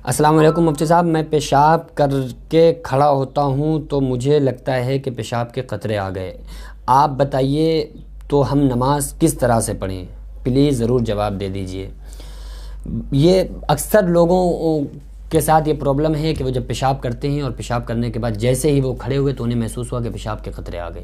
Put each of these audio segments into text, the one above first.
السلام علیکم مفتی صاحب، میں پیشاب کر کے کھڑا ہوتا ہوں تو مجھے لگتا ہے کہ پیشاب کے قطرے آ گئے۔ آپ بتائیے تو ہم نماز کس طرح سے پڑھیں؟ پلیز ضرور جواب دے دیجئے۔ یہ اکثر لوگوں کے ساتھ یہ پرابلم ہے کہ وہ جب پیشاب کرتے ہیں اور پیشاب کرنے کے بعد جیسے ہی وہ کھڑے ہوئے تو انہیں محسوس ہوا کہ پیشاب کے قطرے آ گئے۔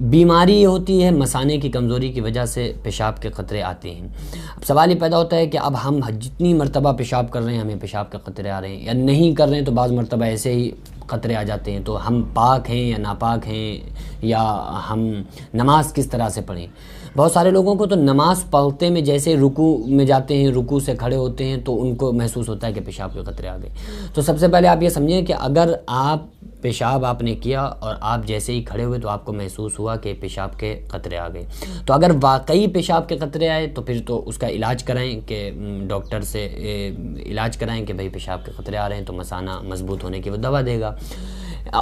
بیماری یہ ہوتی ہے مثانے کی کمزوری کی وجہ سے پیشاب کے قطرے آتے ہیں۔ اب سوال یہ پیدا ہوتا ہے کہ اب ہم جتنی مرتبہ پیشاب کر رہے ہیں ہمیں پیشاب کے قطرے آ رہے ہیں، یا نہیں کر رہے ہیں تو بعض مرتبہ ایسے ہی قطرے آ جاتے ہیں، تو ہم پاک ہیں یا ناپاک ہیں، یا ہم نماز کس طرح سے پڑھیں؟ بہت سارے لوگوں کو تو نماز پڑھتے میں جیسے رکوع میں جاتے ہیں، رکوع سے کھڑے ہوتے ہیں تو ان کو محسوس ہوتا ہے کہ پیشاب کے قطرے آ گئے۔ تو سب سے پہلے آپ یہ سمجھیں کہ اگر پیشاب آپ نے کیا اور آپ جیسے ہی کھڑے ہوئے تو آپ کو محسوس ہوا کہ پیشاب کے قطرے آ گئے، تو اگر واقعی پیشاب کے قطرے آئے تو پھر تو اس کا علاج کرائیں، کہ ڈاکٹر سے علاج کرائیں کہ بھئی پیشاب کے قطرے آ رہے ہیں تو مثانہ مضبوط ہونے کی وہ دوا دے گا۔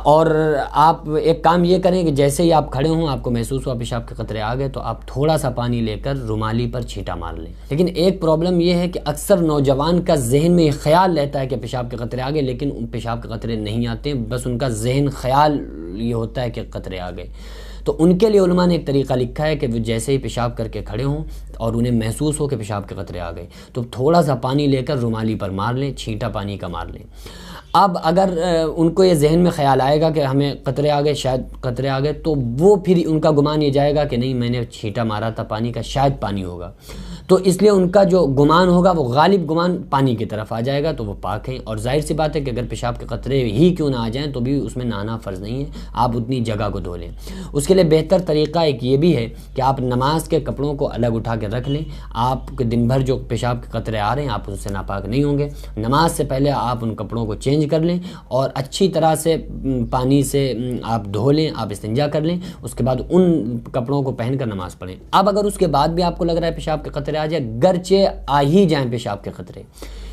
اور آپ ایک کام یہ کریں کہ جیسے ہی آپ کھڑے ہوں آپ کو محسوس ہوا پیشاب کے قطرے آ گئے تو آپ تھوڑا سا پانی لے کر رومالی پر چھینٹا مار لیں۔ لیکن ایک پرابلم یہ ہے کہ اکثر نوجوان کا ذہن میں یہ خیال رہتا ہے کہ پیشاب کے قطرے آ گئے، لیکن پیشاب کے قطرے نہیں آتے، بس ان کا ذہن خیال یہ ہوتا ہے کہ قطرے آ گئے۔ تو ان کے لیے علماء نے ایک طریقہ لکھا ہے کہ وہ جیسے ہی پیشاب کر کے کھڑے ہوں اور انہیں محسوس ہو کہ پیشاب کے قطرے آ گئے تو تھوڑا سا پانی لے کر رومالی پر مار لیں، چھینٹا پانی کا مار لیں۔ اب اگر ان کو یہ ذہن میں خیال آئے گا کہ ہمیں قطرے آ گئے، شاید قطرے آ گئے، تو وہ پھر ان کا گمان یہ جائے گا کہ نہیں، میں نے چھینٹا مارا تھا پانی کا، شاید پانی ہوگا، تو اس لیے ان کا جو گمان ہوگا وہ غالب گمان پانی کی طرف آ جائے گا، تو وہ پاک ہیں۔ اور ظاہر سی بات ہے کہ اگر پیشاب کے قطرے ہی کیوں نہ آ جائیں تو بھی اس میں نہانا فرض نہیں ہے، آپ اتنی جگہ کو دھو لیں۔ اس کے لیے بہتر طریقہ ایک یہ بھی ہے کہ آپ نماز کے کپڑوں کو الگ اٹھا کے رکھ لیں۔ آپ کے دن بھر جو پیشاب کے قطرے آ رہے ہیں آپ ان سے ناپاک نہیں ہوں گے، نماز سے پہلے آپ ان کپڑوں کو چینج کر لیں اور اچھی طرح سے پانی سے آپ دھو لیں، آپ استنجا کر لیں، اس کے بعد ان کپڑوں کو پہن کر نماز پڑھیں۔ اب اگر اس کے بعد بھی آپ کو لگ رہا ہے پیشاب کے قطرے آ جائے، گرچہ آ ہی جائیں پیشاب کے قطرے،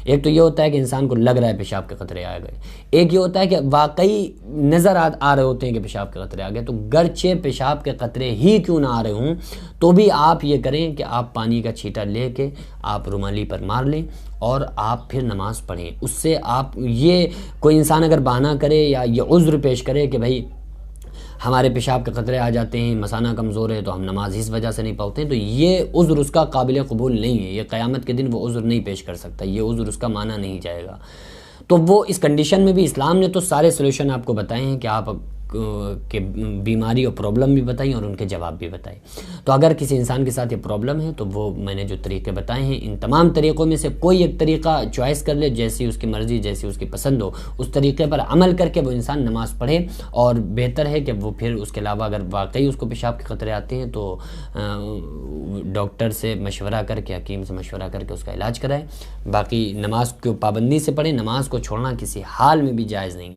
ایک تو یہ ہوتا ہے کہ انسان کو لگ رہا ہے پیشاب کے قطرے آ گئے، ایک یہ ہوتا ہے کہ واقعی نظر آ رہے ہوتے ہیں کہ پیشاب کے قطرے آ گئے، تو گرچہ پیشاب کے قطرے ہی کیوں نہ آ رہے ہوں تو بھی آپ یہ کریں کہ آپ پانی کا چھینٹا لے کے آپ رومالی پر مار لیں اور آپ پھر نماز پڑھیں۔ اس سے آپ یہ کوئی انسان اگر بہانہ کرے یا یہ عذر پیش کرے کہ بھائی ہمارے پیشاب کے قطرے آ جاتے ہیں، مثانہ کمزور ہے تو ہم نماز اس وجہ سے نہیں پڑھتے ہیں، تو یہ عذر اس کا قابل قبول نہیں ہے، یہ قیامت کے دن وہ عذر نہیں پیش کر سکتا، یہ عذر اس کا مانا نہیں جائے گا۔ تو وہ اس کنڈیشن میں بھی اسلام نے تو سارے سلوشن آپ کو بتائے ہیں کہ آپ کہ بیماری اور پرابلم بھی بتائیں اور ان کے جواب بھی بتائیں۔ تو اگر کسی انسان کے ساتھ یہ پرابلم ہے تو وہ میں نے جو طریقے بتائے ہیں ان تمام طریقوں میں سے کوئی ایک طریقہ چوائس کر لے، جیسی اس کی مرضی، جیسی اس کی پسند ہو، اس طریقے پر عمل کر کے وہ انسان نماز پڑھے۔ اور بہتر ہے کہ وہ پھر اس کے علاوہ اگر واقعی اس کو پیشاب کے قطرے آتے ہیں تو ڈاکٹر سے مشورہ کر کے، حکیم سے مشورہ کر کے اس کا علاج کرائے۔ باقی نماز کو پابندی سے پڑھیں، نماز کو چھوڑنا کسی حال میں بھی جائز نہیں۔